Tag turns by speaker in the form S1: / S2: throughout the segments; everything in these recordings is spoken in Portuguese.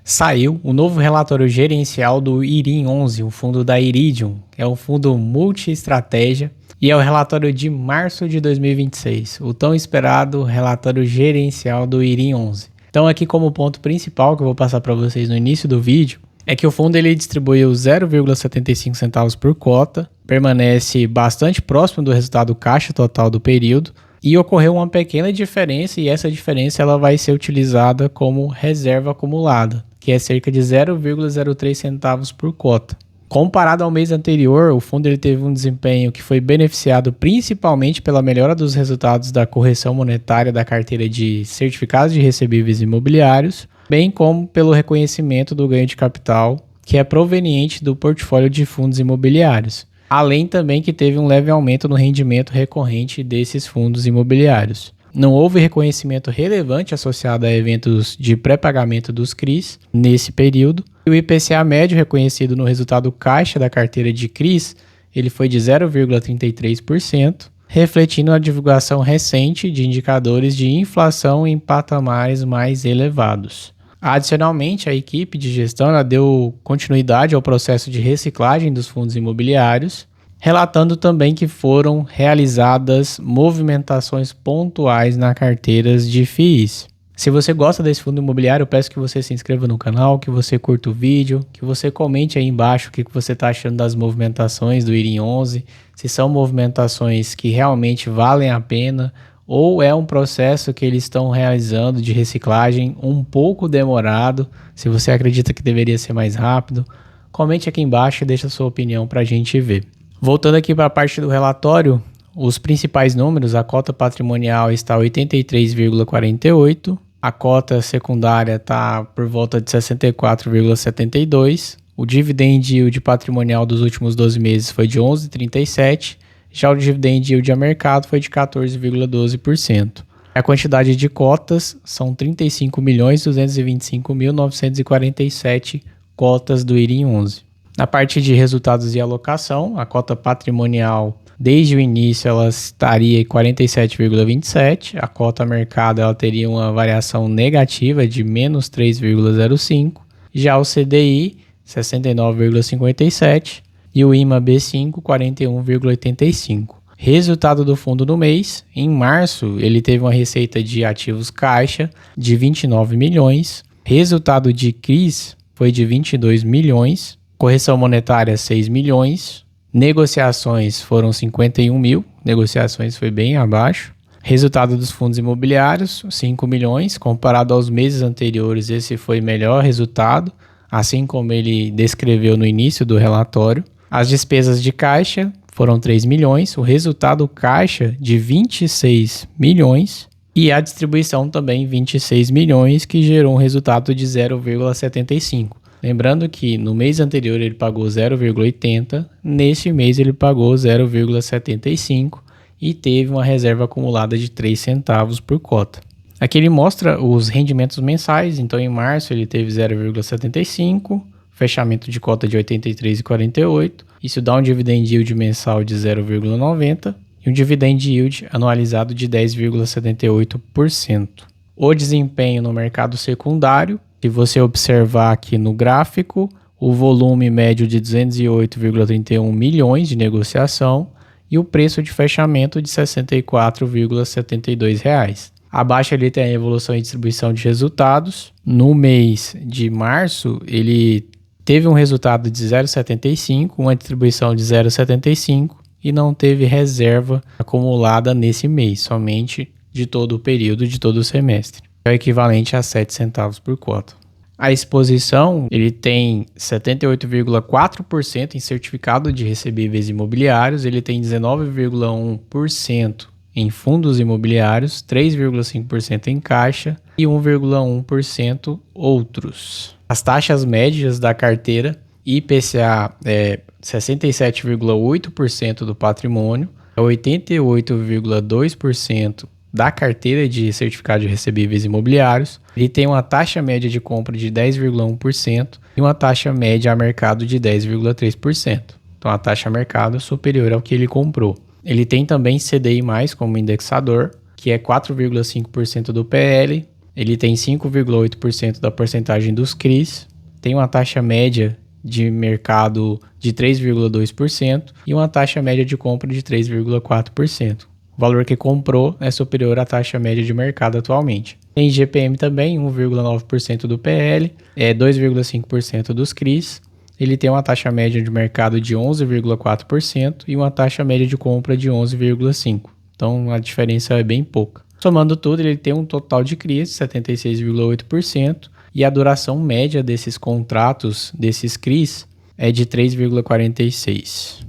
S1: Saiu o novo relatório gerencial do IRIM 11, o fundo da Iridium. É um fundo multi-estratégia e é o relatório de março de 2026, o tão esperado relatório gerencial do IRIM 11. Então aqui como ponto principal que eu vou passar para vocês no início do vídeo, é que o fundo ele distribuiu 0,75 centavos por cota, permanece bastante próximo do resultado caixa total do período, e ocorreu uma pequena diferença, e essa diferença ela vai ser utilizada como reserva acumulada, que é cerca de 0,03 centavos por cota. Comparado ao mês anterior, o fundo ele teve um desempenho que foi beneficiado principalmente pela melhora dos resultados da correção monetária da carteira de certificados de recebíveis imobiliários, bem como pelo reconhecimento do ganho de capital, que é proveniente do portfólio de fundos imobiliários. Além também que teve um leve aumento no rendimento recorrente desses fundos imobiliários. Não houve reconhecimento relevante associado a eventos de pré-pagamento dos CRIs nesse período. O IPCA médio reconhecido no resultado caixa da carteira de CRIs, ele foi de 0,33%, refletindo a divulgação recente de indicadores de inflação em patamares mais elevados. Adicionalmente, a equipe de gestão deu continuidade ao processo de reciclagem dos fundos imobiliários, relatando também que foram realizadas movimentações pontuais na carteiras de FIIs. Se você gosta desse fundo imobiliário, eu peço que você se inscreva no canal, que você curta o vídeo, que você comente aí embaixo o que você está achando das movimentações do IRIM 11, se são movimentações que realmente valem a pena, ou é um processo que eles estão realizando de reciclagem um pouco demorado. Se você acredita que deveria ser mais rápido, comente aqui embaixo e deixa a sua opinião para a gente ver. Voltando aqui para a parte do relatório, os principais números, a cota patrimonial está 83,48, a cota secundária está por volta de 64,72, o dividend yield patrimonial dos últimos 12 meses foi de 11,37, já o dividend yield a mercado foi de 14,12%. A quantidade de cotas são 35.225.947 cotas do IRIM 11. Na parte de resultados e alocação, a cota patrimonial, desde o início, ela estaria em 47,27. A cota mercado ela teria uma variação negativa de menos 3,05. Já o CDI, 69,57. E o IMA B5, 41,85. Resultado do fundo no mês, em março, ele teve uma receita de ativos caixa de 29 milhões. Resultado de CRIs foi de 22 milhões. Correção monetária, 6 milhões. Negociações foram 51 mil. Negociações foi bem abaixo. Resultado dos fundos imobiliários, 5 milhões. Comparado aos meses anteriores, esse foi melhor resultado, assim como ele descreveu no início do relatório. As despesas de caixa foram 3 milhões, o resultado caixa de 26 milhões e a distribuição também 26 milhões, que gerou um resultado de 0,75. Lembrando que no mês anterior ele pagou 0,80, neste mês ele pagou 0,75 e teve uma reserva acumulada de 3 centavos por cota. Aqui ele mostra os rendimentos mensais, então em março ele teve 0,75, fechamento de cota de 83,48, isso dá um dividend yield mensal de 0,90 e um dividend yield anualizado de 10,78%. O desempenho no mercado secundário, se você observar aqui no gráfico, o volume médio de 208,31 milhões de negociação e o preço de fechamento de R$ 64,72. Abaixo ali tem a evolução e distribuição de resultados. No mês de março, ele teve um resultado de 0,75, uma distribuição de 0,75 e não teve reserva acumulada nesse mês, somente de todo o período, de todo o semestre. É o equivalente a 7 centavos por cota. A exposição, ele tem 78,4% em certificado de recebíveis imobiliários, ele tem 19,1% em fundos imobiliários, 3,5% em caixa e 1,1% outros. As taxas médias da carteira, IPCA é 67,8% do patrimônio, 88,2% da carteira de certificado de recebíveis imobiliários. Ele tem uma taxa média de compra de 10,1% e uma taxa média a mercado de 10,3%. Então a taxa a mercado é superior ao que ele comprou. Ele tem também CDI+, como indexador, que é 4,5% do PL, ele tem 5,8% da porcentagem dos CRIs, tem uma taxa média de mercado de 3,2% e uma taxa média de compra de 3,4%. O valor que comprou é superior à taxa média de mercado atualmente. Tem GPM também, 1,9% do PL, 2,5% dos CRIs. Ele tem uma taxa média de mercado de 11,4% e uma taxa média de compra de 11,5%. Então a diferença é bem pouca. Somando tudo, ele tem um total de CRIs de 76,8% e a duração média desses contratos, desses CRIs, é de 3,46.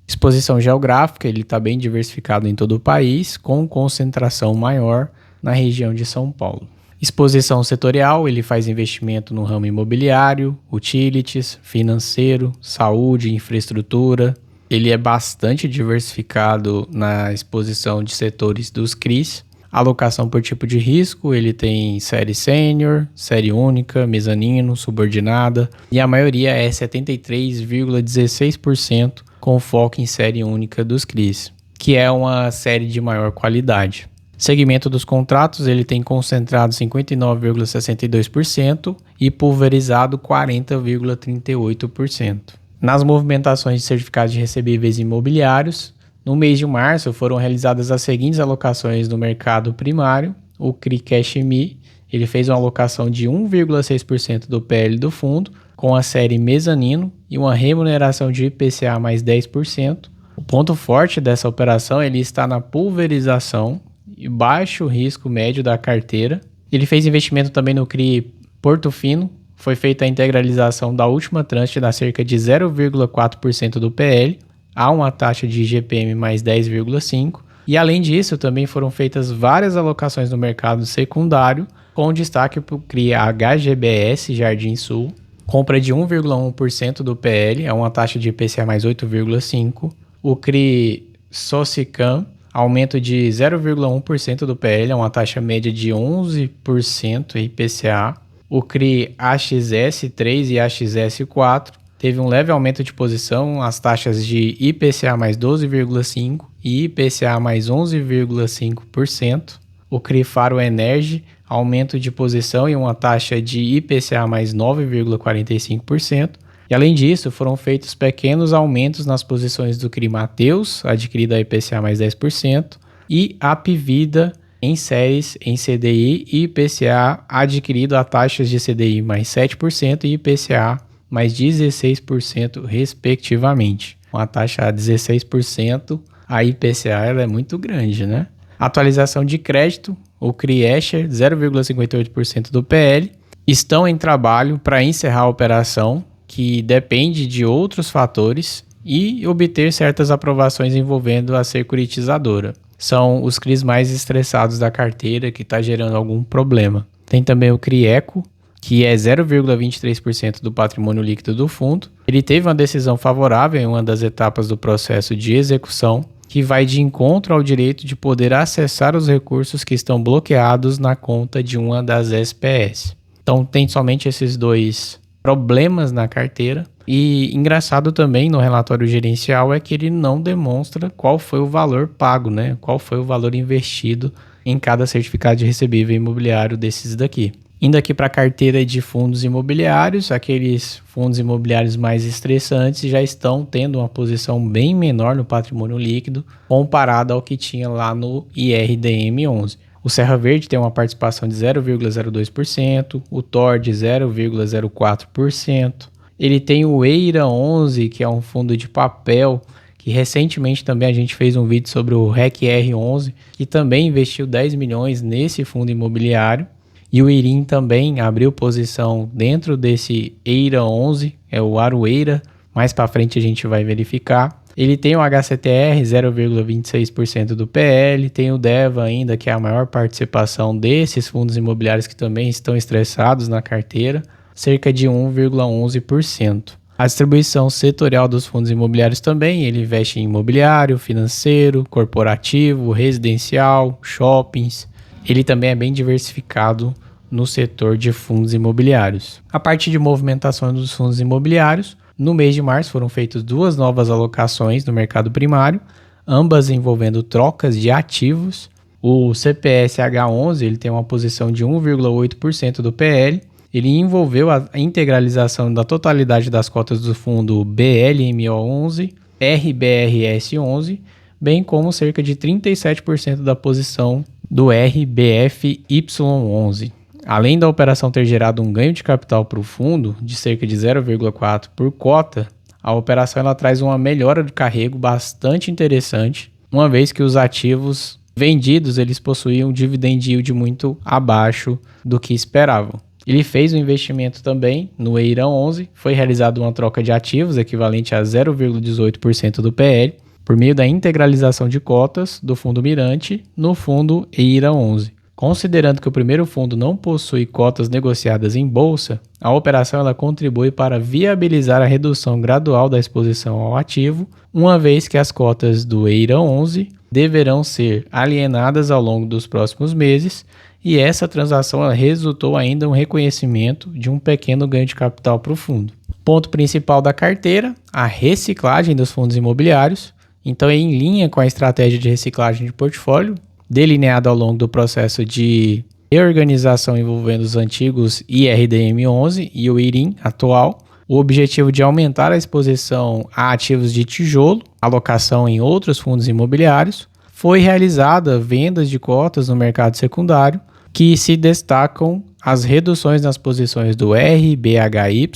S1: Exposição geográfica, ele está bem diversificado em todo o país, com concentração maior na região de São Paulo. Exposição setorial, ele faz investimento no ramo imobiliário, utilities, financeiro, saúde, infraestrutura. Ele é bastante diversificado na exposição de setores dos CRIs. Alocação por tipo de risco, ele tem série sênior, série única, mezanino, subordinada e a maioria é 73,16% com foco em série única dos CRIs, que é uma série de maior qualidade. Segmento dos contratos, ele tem concentrado 59,62% e pulverizado 40,38%. Nas movimentações de certificados de recebíveis imobiliários, no mês de março foram realizadas as seguintes alocações no mercado primário. O CRI Cash Me, ele fez uma alocação de 1,6% do PL do fundo, com a série mezanino e uma remuneração de IPCA mais 10%. O ponto forte dessa operação ele está na pulverização e baixo risco médio da carteira. Ele fez investimento também no CRI Porto Fino, foi feita a integralização da última tranche da cerca de 0,4% do PL, a uma taxa de IGPM mais 10,5%, e além disso também foram feitas várias alocações no mercado secundário, com destaque para o CRI HGBS Jardim Sul, compra de 1,1% do PL, a uma taxa de IPCA mais 8,5%, o CRI Socicam, aumento de 0,1% do PL, a uma taxa média de 11% IPCA, o CRI AXS3 e AXS4, teve um leve aumento de posição, as taxas de IPCA mais 12,5% e IPCA mais 11,5%. O CRI Faro Energy, aumento de posição e uma taxa de IPCA mais 9,45%. E além disso, foram feitos pequenos aumentos nas posições do CRI Mateus, adquirido a IPCA mais 10%, e Apvida em séries em CDI e IPCA adquirido a taxas de CDI mais 7% e IPCA mais 16% respectivamente. Uma taxa a 16%, a IPCA ela é muito grande, né? Atualização de crédito, o CRI Escher, 0,58% do PL, estão em trabalho para encerrar a operação, que depende de outros fatores, e obter certas aprovações envolvendo a securitizadora. São os CRIs mais estressados da carteira que está gerando algum problema. Tem também o CRI Eco, que é 0,23% do patrimônio líquido do fundo. Ele teve uma decisão favorável em uma das etapas do processo de execução, que vai de encontro ao direito de poder acessar os recursos que estão bloqueados na conta de uma das SPS. Então tem somente esses dois problemas na carteira. E engraçado também no relatório gerencial é que ele não demonstra qual foi o valor pago, né? Qual foi o valor investido em cada certificado de recebível imobiliário desses daqui. Indo aqui para a carteira de fundos imobiliários, aqueles fundos imobiliários mais estressantes já estão tendo uma posição bem menor no patrimônio líquido comparado ao que tinha lá no IRDM11. O Serra Verde tem uma participação de 0,02%, o TOR de 0,04%. Ele tem o EIRA 11, que é um fundo de papel, que recentemente também a gente fez um vídeo sobre o REC-R 11, que também investiu 10 milhões nesse fundo imobiliário. E o IRIM também abriu posição dentro desse EIRA 11, é o Aroeira, mais para frente a gente vai verificar. Ele tem o HCTR, 0,26% do PL, tem o DEVA ainda, que é a maior participação desses fundos imobiliários que também estão estressados na carteira, cerca de 1,11%. A distribuição setorial dos fundos imobiliários também, ele investe em imobiliário, financeiro, corporativo, residencial, shoppings. Ele também é bem diversificado no setor de fundos imobiliários. A parte de movimentação dos fundos imobiliários, no mês de março foram feitas 2 novas alocações no mercado primário, ambas envolvendo trocas de ativos. O CPSH11 ele tem uma posição de 1,8% do PL. Ele envolveu a integralização da totalidade das cotas do fundo BLMO11, RBRS11, bem como cerca de 37% da posição do RBFY11. Além da operação ter gerado um ganho de capital para o fundo de cerca de 0,4 por cota, a operação ela traz uma melhora de carrego bastante interessante, uma vez que os ativos vendidos eles possuíam um dividend yield muito abaixo do que esperavam. Ele fez um investimento também no EIRA 11, foi realizada uma troca de ativos equivalente a 0,18% do PL, por meio da integralização de cotas do fundo Mirante no fundo EIRA 11. Considerando que o primeiro fundo não possui cotas negociadas em bolsa, a operação ela contribui para viabilizar a redução gradual da exposição ao ativo, uma vez que as cotas do EIRA 11 deverão ser alienadas ao longo dos próximos meses, e essa transação ela resultou ainda em um reconhecimento de um pequeno ganho de capital para o fundo. Ponto principal da carteira, a reciclagem dos fundos imobiliários. Então é em linha com a estratégia de reciclagem de portfólio, delineado ao longo do processo de reorganização envolvendo os antigos IRDM11 e o IRIM atual, o objetivo de aumentar a exposição a ativos de tijolo, alocação em outros fundos imobiliários, foi realizada vendas de cotas no mercado secundário, que se destacam as reduções nas posições do RBHY,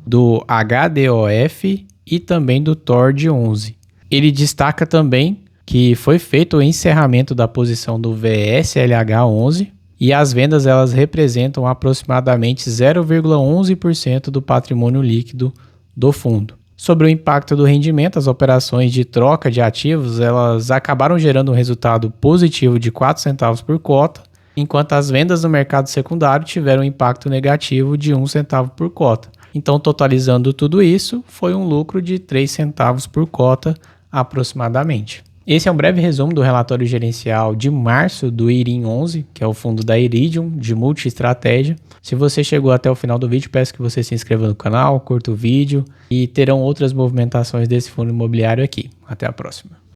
S1: do HDOF e também do TORD11. Ele destaca também que foi feito o encerramento da posição do VSLH11 e as vendas elas representam aproximadamente 0,11% do patrimônio líquido do fundo. Sobre o impacto do rendimento, as operações de troca de ativos elas acabaram gerando um resultado positivo de 4 centavos por cota, enquanto as vendas no mercado secundário tiveram um impacto negativo de 1 centavo por cota. Então, totalizando tudo isso, foi um lucro de 3 centavos por cota aproximadamente. Esse é um breve resumo do relatório gerencial de março do IRIM 11, que é o fundo da Iridium, de multi-estratégia. Se você chegou até o final do vídeo, peço que você se inscreva no canal, curta o vídeo e terão outras movimentações desse fundo imobiliário aqui. Até a próxima.